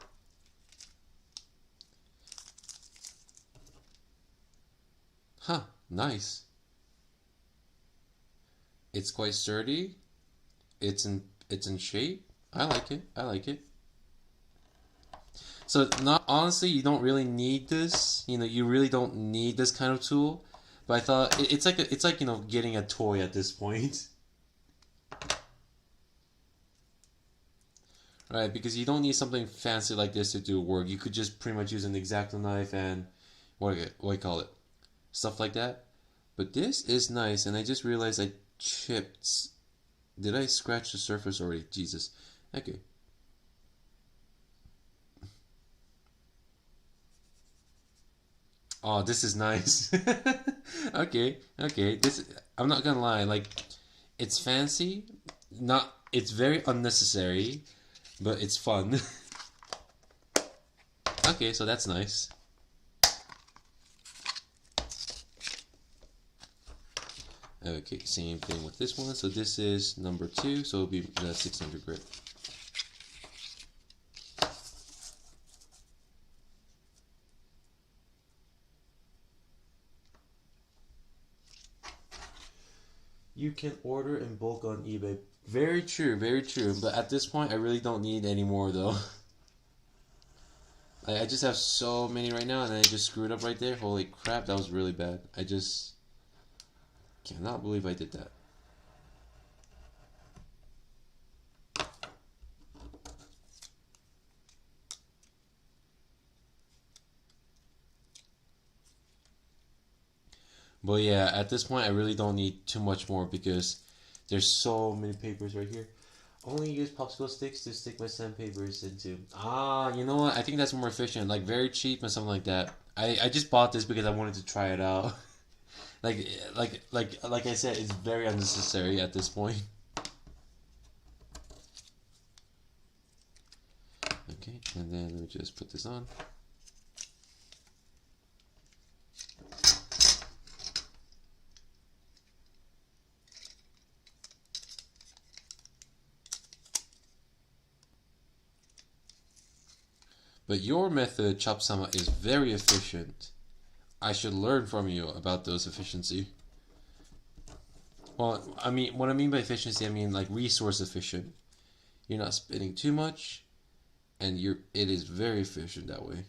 Huh, nice. It's quite sturdy. It's in shape. I like it. I like it. So honestly, you don't really need this. You really don't need this kind of tool. But I thought it's like you know, getting a toy at this point. Right, because you don't need something fancy like this to do work. You could just pretty much use an X-Acto knife and what do you call it? Stuff like that. But this is nice, and I just realized I chipped. Did I scratch the surface already? Jesus. Okay. Oh, this is nice. Okay, okay. This, I'm not gonna lie, like, it's fancy. Not, it's very unnecessary, but it's fun. Okay, so that's nice. Okay, same thing with this one. So this is number 2, so it'll be the 600 grit. You can order in bulk on eBay. Very true, very true. But at this point, I really don't need any more, though. I just have so many right now, and I just screwed up right there. Holy crap, that was really bad. I just cannot believe I did that. But yeah, at this point, I really don't need too much more because there's so many papers right here. Only use popsicle sticks to stick my sandpapers into. Ah, you know what? I think that's more efficient. Like, very cheap and something like that. I just bought this because I wanted to try it out. like I said, it's very unnecessary at this point. Okay, and then let me just put this on. But your method, Chop-sama, is very efficient. I should learn from you about those efficiency. Well, I mean, what I mean by efficiency, I mean like resource efficient. You're not spending too much, and it is very efficient that way.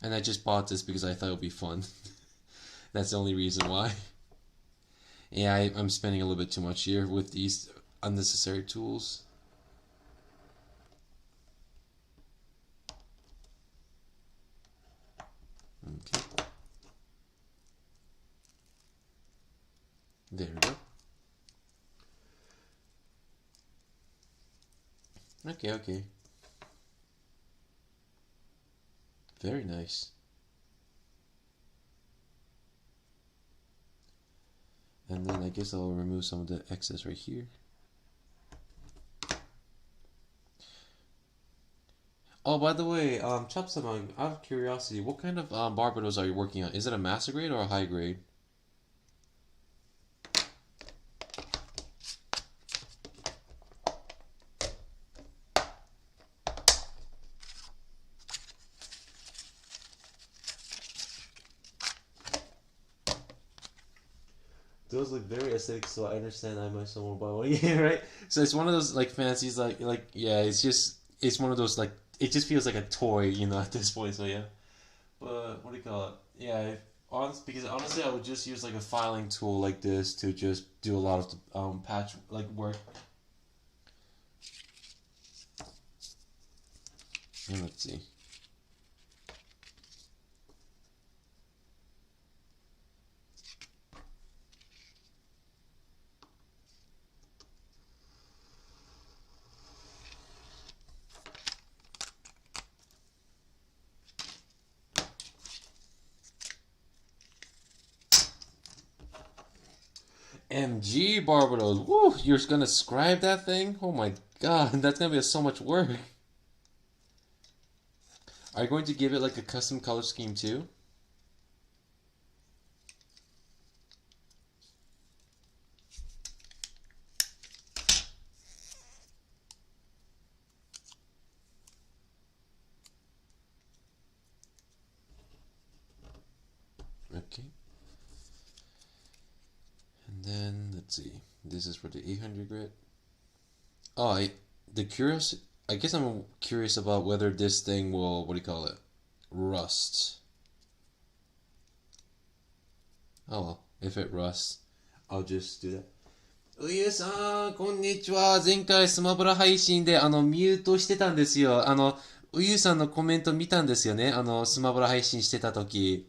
And I just bought this because I thought it would be fun. That's the only reason why. Yeah, I'm spending a little bit too much here with these unnecessary tools. Okay. There we go. Okay, okay. Very nice. And then I guess I'll remove some of the excess right here. Oh, by the way, Chop-sama, out of curiosity, what kind of Barbados are you working on? Is it a master grade or a high grade? Those look very aesthetic, so I understand I might someone buy one. Yeah, right? So it's one of those like fancies, like yeah, it's one of those like it just feels like a toy, you know, at this point. So yeah, but what do you call it? Yeah, because honestly, I would just use like a filing tool like this to just do a lot of the, patch like work. And let's see. MG Barbados. Woo! You're gonna scribe that thing? Oh my god, that's gonna be so much work. Are you going to give it like a custom color scheme too? Okay. And then let's see. This is for the 800 grit. Oh, I guess I'm curious about whether this thing will, what do you call it? rust. Oh well, if it rusts, I'll just do that. うゆさん、こんにちは。前回スマブラ配信でミュートしてたんですよ。うゆさんのコメント見たんですよね。スマブラ配信してた時。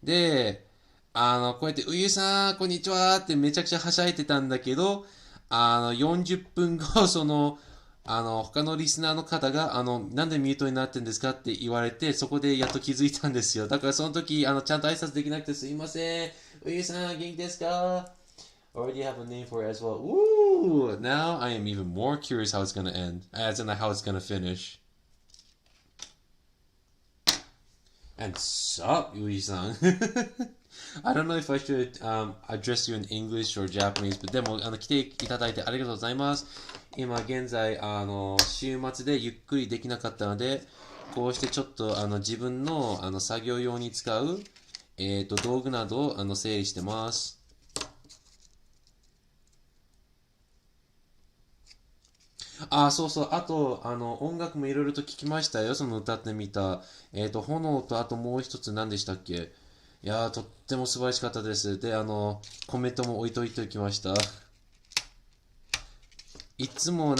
で、こうやって、うゆさん、こんにちはってめちゃくちゃはしゃいでたんだけど、40分後、他のリスナーの方が、なんでミュートになってんですかって言われて、そこでやっと気づいたんですよ。だからその時、ちゃんと挨拶できなくてすいません。うゆさん、元気ですか？ Already have a name for it as well. Ooh! Now I am even more curious how it's gonna end, as in how it's gonna finish. And sup, Yui-san? I don't know if I should address you in English or Japanese, but でも来ていただいてありがとうございます。今現在週末でゆっくりできなかったので、こうしてちょっと自分の作業用に使う道具などを整理してます。そうそう。あと、音楽もいろいろと聞きましたよ。その歌ってみた。炎と、あともう一つ何でしたっけ？いやー、とっても素晴らしかったです。で、コメントも置いといておきました。いつも、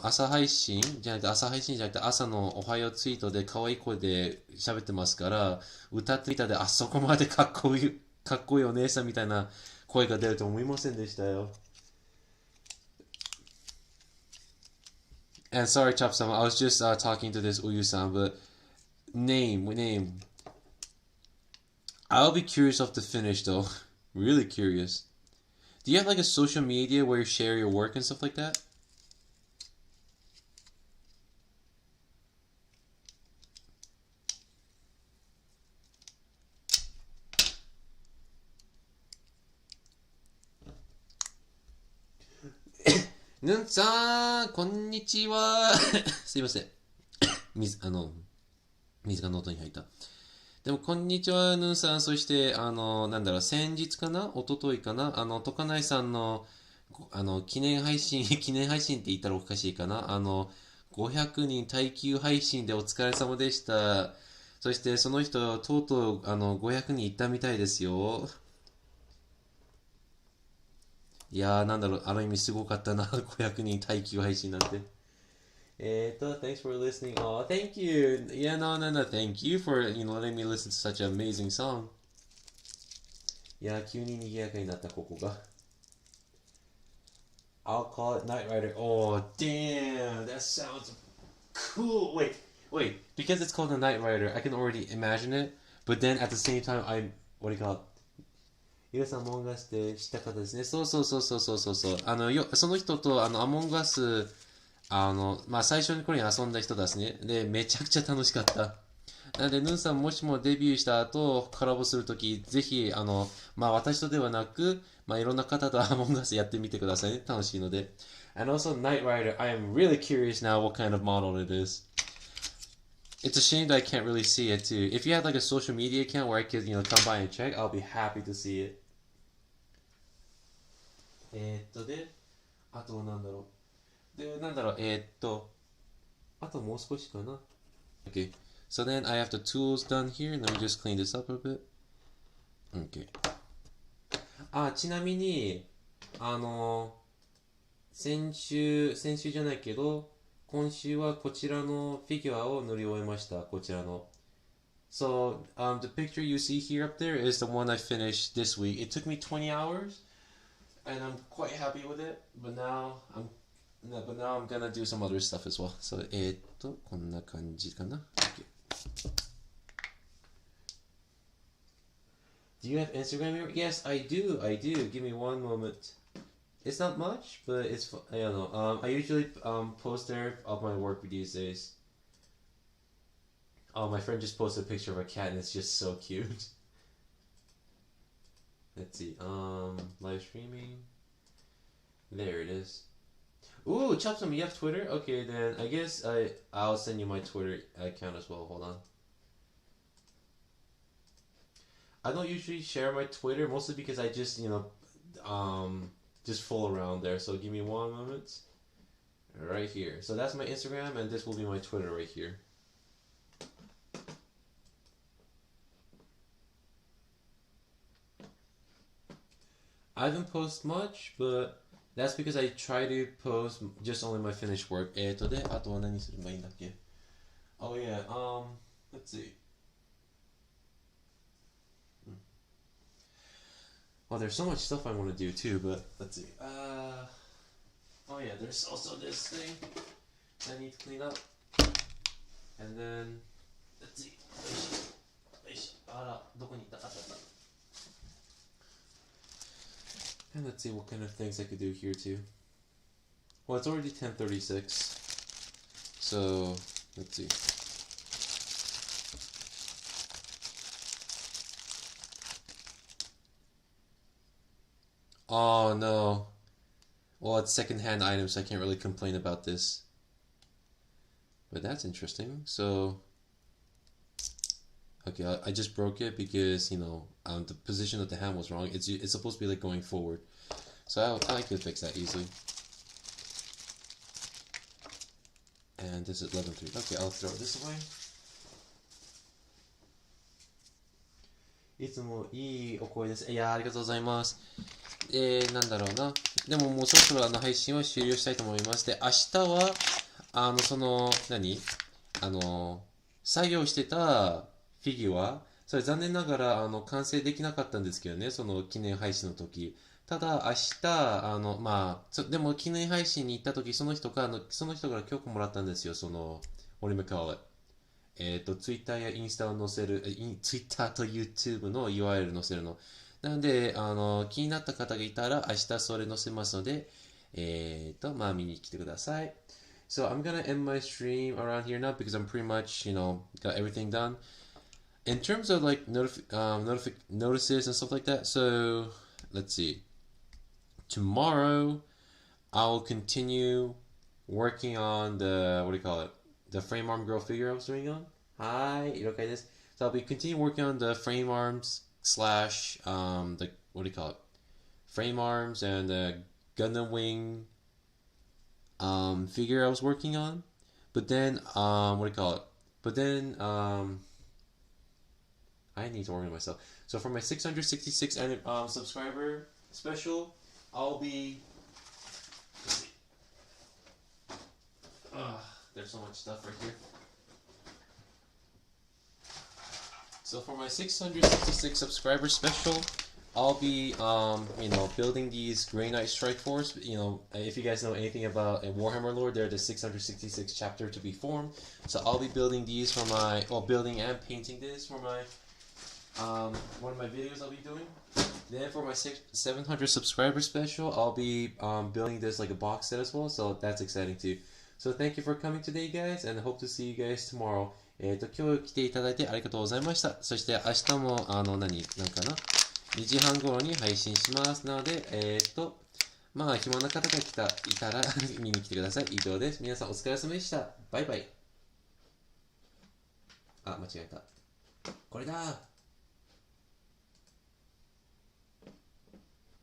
朝配信じゃなくて、朝配信じゃなくて、朝のおはようツイートで可愛い声で喋ってますから、歌ってみたで、そこまでかっこいいお姉さんみたいな声が出ると思いませんでしたよ。And sorry, Chop-sama, I was just talking to this Uyu-san, but name. I'll be curious of the finish though. Really curious. Do you have like a social media where you share your work and stuff like that? Nunさん、こんにちは。すいません。水が喉に入った。でも、こんにちは、ヌンさん。そして、先日かな一昨日かなトカナイさんの、記念配信、記念配信って言ったらおかしいかな500人耐久配信でお疲れ様でした。そして、その人、とうとう、500人行ったみたいですよ。いやー、ある意味すごかったな、500人耐久配信なんて。thanks for listening. Oh, thank you. Yeah, no. Thank you for, letting me listen to such an amazing song. いやー、急に賑やかになった、ここが。I'll call it Night Rider. Oh, damn. That sounds cool. Wait. Because it's called the Night Rider, I can already imagine it. But then at the same time, what do you call it? 皆さん、アモンガスって知った方ですね。そうそうそうそうそうそう。その人と、アモンガス、最初にこれに遊んだ人ですね。で、めちゃくちゃ楽しかった。なので、ヌンさんもしもデビューした後、コラボするとき、ぜひ、私とではなく、いろんな方とアモンガスやってみてくださいね。楽しいので。And also, Knight Rider, I am really curious now what kind of model it is. It's a shame that I can't really see it too. If you had like a social media account where I could, come by and check, I'll be happy to see it. で、あとあともう少しかな。Okay. So then I have the tools done here. Let me just clean this up a bit. Okay. ちなみに、先週じゃないけど、今週はこちらのフィギュアを塗り終えました。こちらの。So, the picture you see here up there is the one I finished this week. It took me 20 hours, and I'm quite happy with it. But now I'm gonna do some other stuff as well. So, こんな感じかな。Okay. Do you have Instagram? Yes, I do. Give me one moment. It's not much, but it's I don't know. I usually post there of my work these days. Oh, my friend just posted a picture of a cat, and it's just so cute. Let's see. Live streaming. There it is. Ooh, Chopsum, you have Twitter? Okay, then I guess I'll send you my Twitter account as well. Hold on. I don't usually share my Twitter, mostly because I just just fool around there. So give me one moment. Right here. So that's my Instagram, and this will be my Twitter right here. I haven't posted much, but that's because I try to post just only my finished work. で、あとは何すればいいんだっけ? Oh yeah, let's see. Well, there's so much stuff I want to do too, but let's see. Oh yeah, there's also this thing I need to clean up. And then, let's see. よし。あら、どこに行った?あったあった。And let's see what kind of things I could do here too. Well, it's already 10:36. So, let's see. Oh no. Well, it's secondhand items, so I can't really complain about this. But that's interesting. So, okay, I just broke it because, the position of the hand was wrong. It's supposed to be like going forward. So I could fix that easily. And this is 11:3. Okay, I'll throw this away. いつもいいお声です。いやー、ありがとうございます。なんだろうな。でももうそろそろ配信は終了したいと思います。で、明日は、作業してたフィギュア、それ残念ながら、完成できなかったんですけどね、その記念配信の時。ただ、明日、でも記念配信に行った時、その人から許可もらったんですよ、what do you call it? Twitter やインスタを載せる、Twitter と YouTube の URL 載せるの。なので、気になった方がいたら、明日それ載せますので、見に来てください。So I'm gonna end my stream around here now because I'm pretty much, got everything done. In terms of like notices and stuff like that, so let's see. Tomorrow, I'll continue working on the frame arm girl figure I was doing on. Hi, okay this. So I'll be continue working on the frame arms / frame arms and the Gundam Wing figure I was working on. But then I need to organize myself. So for my 666 subscriber special, I'll be, let's see. There's so much stuff right here. So for my 666 subscriber special, I'll be, building these Grey Knight Strike Force. If you guys know anything about Warhammer lore, they're the 666 chapter to be formed. So I'll be building these for building and painting this for my, one of my videos I'll be doing. Then for my 700 subscriber special, I'll be building this like a box set as well. So that's exciting too. So thank you for coming today, guys, and I hope to see you guys tomorrow. 今日来ていただいてありがとうございました。そして明日も2時半頃に配信します。なので、暇な方がいたら見に来てください。以上です。皆さんお疲れ様でした。バイバイ。あ、間違えた。これだ。